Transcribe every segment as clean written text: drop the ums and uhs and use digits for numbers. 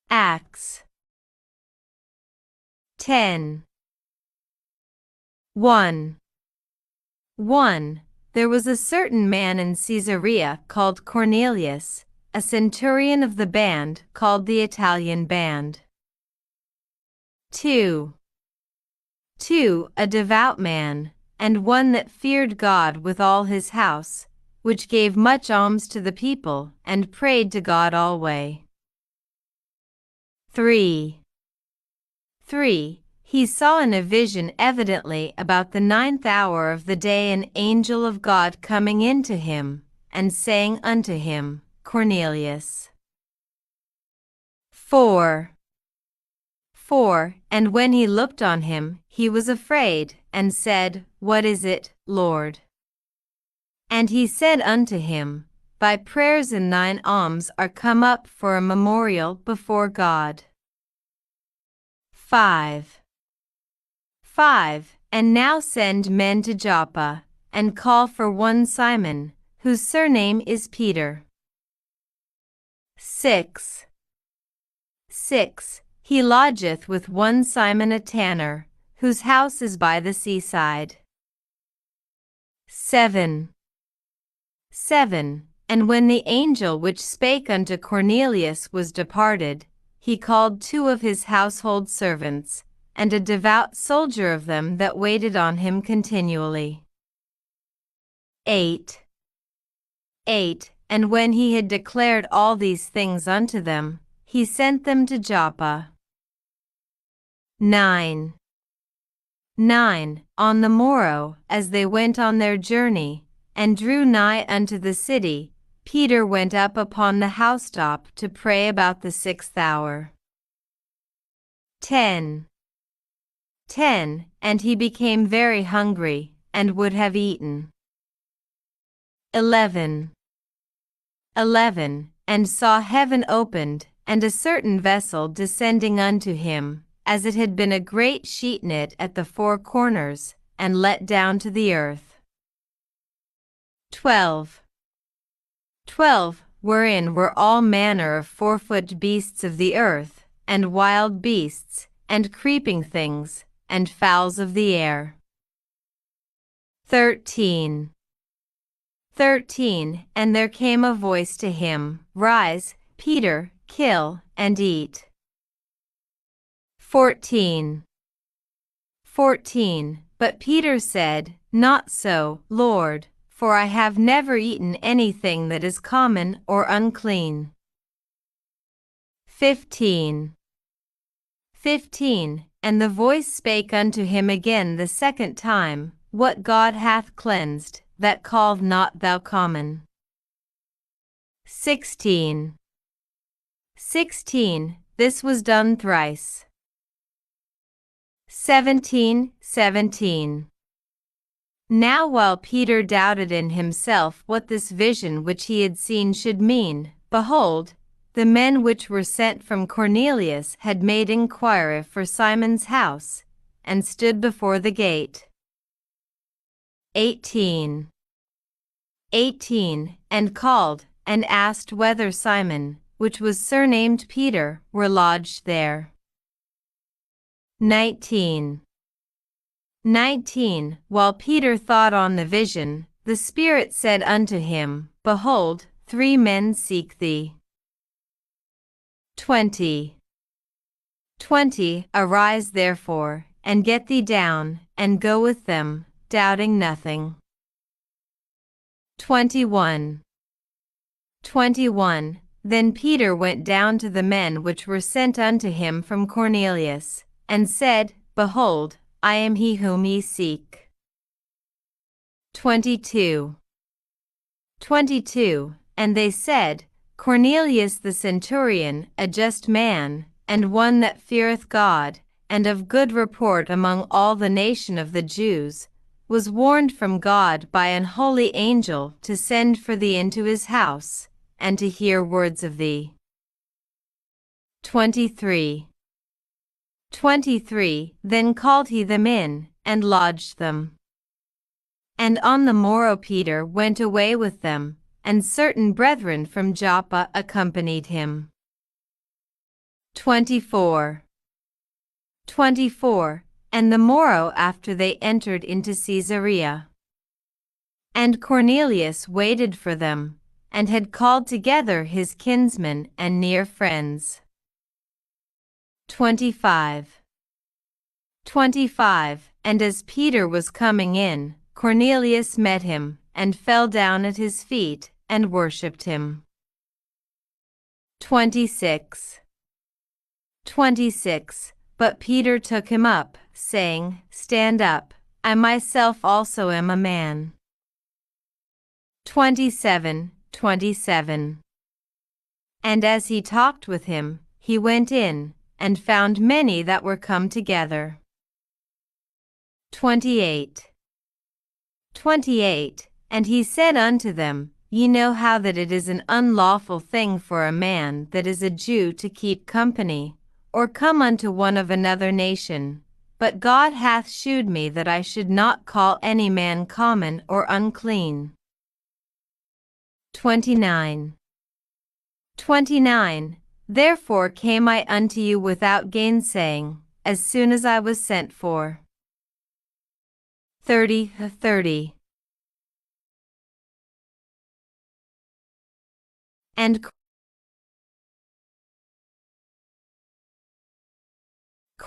Acts 10. 1. There was a certain man in Caesarea called Cornelius, a centurion of the band called the Italian Band. 2. A devout man, and one that feared God with all his house, which gave much alms to the people, and prayed to God alway. 3. He saw in a vision evidently about the 9th hour of the day an angel of God coming in to him, and saying unto him, Cornelius. 4. And when he looked on him, he was afraid, and said, What is it, Lord? And he said unto him, Thy prayers and thine alms are come up for a memorial before God. 5. And now send men to Joppa, and call for one Simon, whose surname is Peter. 6. He lodgeth with one Simon a tanner, whose house is by the seaside. 7. And when the angel which spake unto Cornelius was departed, he called 2 of his household servants, and a devout soldier of them that waited on him continually. 8. And when he had declared all these things unto them, he sent them to Joppa. 9. On the morrow, as they went on their journey, and drew nigh unto the city, Peter went up upon the housetop to pray about the 6th hour. 10. And he became very hungry, and would have eaten. 11. And saw heaven opened, and a certain vessel descending unto him, as it had been a great sheet knit at the 4 corners, and let down to the earth. 12. Wherein were all manner of 4-foot beasts of the earth, and wild beasts, and creeping things, and fowls of the air. 13. And there came a voice to him, Rise, Peter, kill, and eat. 14. But Peter said, Not so, Lord, for I have never eaten anything that is common or unclean. 15. And the voice spake unto him again the 2nd time, What God hath cleansed, that call not thou common. 16. This was done thrice. 17. Now while Peter doubted in himself what this vision which he had seen should mean, behold, the men which were sent from Cornelius had made inquiry for Simon's house, and stood before the gate. 18. And called, and asked whether Simon, which was surnamed Peter, were lodged there. 19. While Peter thought on the vision, the Spirit said unto him, Behold, 3 men seek thee. 20. Arise therefore, and get thee down, and go with them, doubting nothing. 21. Then Peter went down to the men which were sent unto him from Cornelius, and said, Behold, I am he whom ye seek. 22. And they said, Cornelius the centurion, a just man, and one that feareth God, and of good report among all the nation of the Jews, was warned from God by an holy angel to send for thee into his house, and to hear words of thee. 23. Then called he them in, and lodged them. And on the morrow Peter went away with them, and certain brethren from Joppa accompanied him. 24. 24. And the morrow after they entered into Caesarea. And Cornelius waited for them, and had called together his kinsmen and near friends. 25. 25. And as Peter was coming in, Cornelius met him, and fell down at his feet, and worshipped him. 26. 26. But Peter took him up, saying, Stand up, I myself also am a man. 27. 27. And as he talked with him, he went in, and found many that were come together. 28. 28. And he said unto them, Ye know how that it is an unlawful thing for a man that is a Jew to keep company, or come unto one of another nation. But God hath shewed me that I should not call any man common or unclean. 29. 29. Therefore came I unto you without gainsaying, as soon as I was sent for. 30. 30. And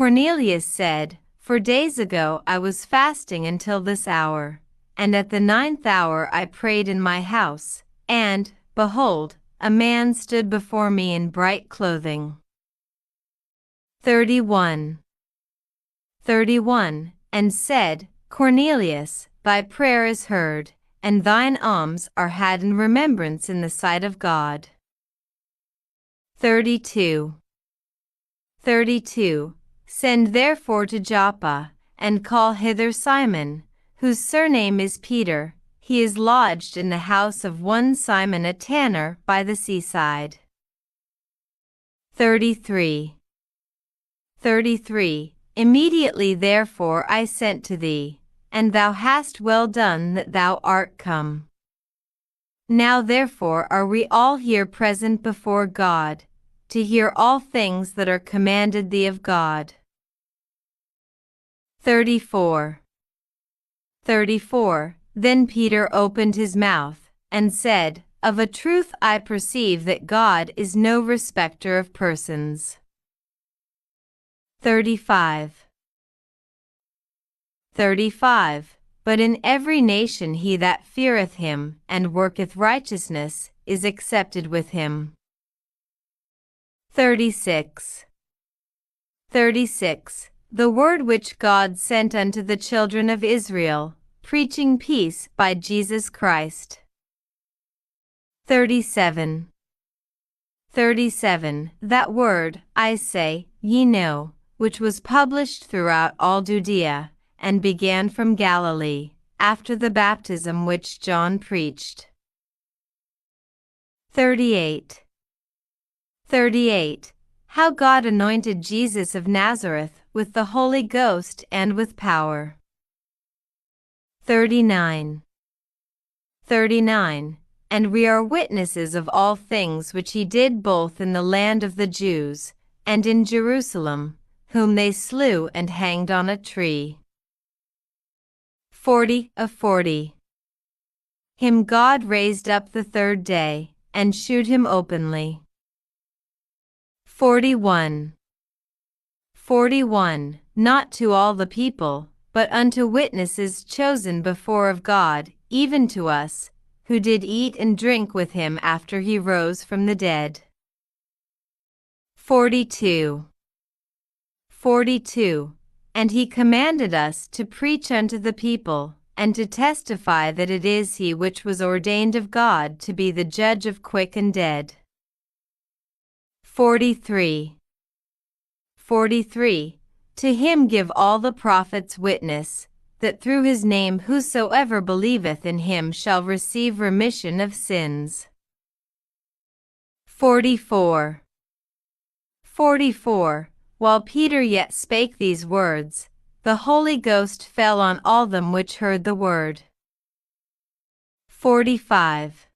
Cornelius said, For days ago I was fasting until this hour, and at the 9th hour I prayed in my house, and, behold, a man stood before me in bright clothing. 31. 31. And said, Cornelius, thy prayer is heard, and thine alms are had in remembrance in the sight of God. 32. 32. Send therefore to Joppa, and call hither Simon, whose surname is Peter. He is lodged in the house of one Simon a tanner by the seaside. 33. 33. Immediately therefore I sent to thee, and thou hast well done that thou art come. Now therefore are we all here present before God, to hear all things that are commanded thee of God. 34. 34. Then Peter opened his mouth, and said, Of a truth I perceive that God is no respecter of persons. 35. 35. But in every nation he that feareth him, and worketh righteousness, is accepted with him. 36. 36. The word which God sent unto the children of Israel, preaching peace by Jesus Christ. 37. 37. That word, I say, ye know, which was published throughout all Judea, and began from Galilee, after the baptism which John preached. 38. 38. How God anointed Jesus of Nazareth with the Holy Ghost and with power. 39. 39. And we are witnesses of all things which he did both in the land of the Jews, and in Jerusalem, whom they slew and hanged on a tree. 40. 40. Him God raised up the third day, and shewed him openly. 41. 41. Not to all the people, but unto witnesses chosen before of God, even to us, who did eat and drink with him after he rose from the dead. 42. 42. And he commanded us to preach unto the people, and to testify that it is he which was ordained of God to be the judge of quick and dead. 43. 43. To him give all the prophets witness, that through his name whosoever believeth in him shall receive remission of sins. 44. 44. While Peter yet spake these words, the Holy Ghost fell on all them which heard the word. 45.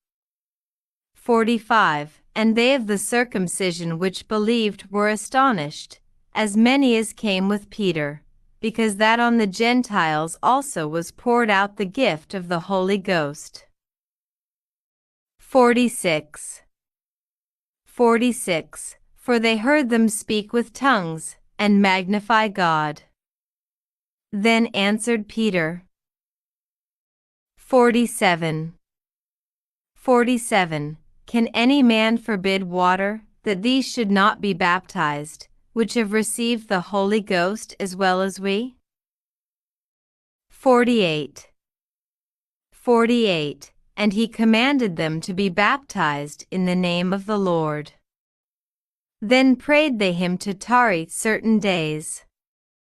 45. And they of the circumcision which believed were astonished, as many as came with Peter, because that on the Gentiles also was poured out the gift of the Holy Ghost. 46. For they heard them speak with tongues, and magnify God. Then answered Peter. 47. Can any man forbid water, that these should not be baptized, which have received the Holy Ghost as well as we? 48. And he commanded them to be baptized in the name of the Lord. Then prayed they him to tarry certain days.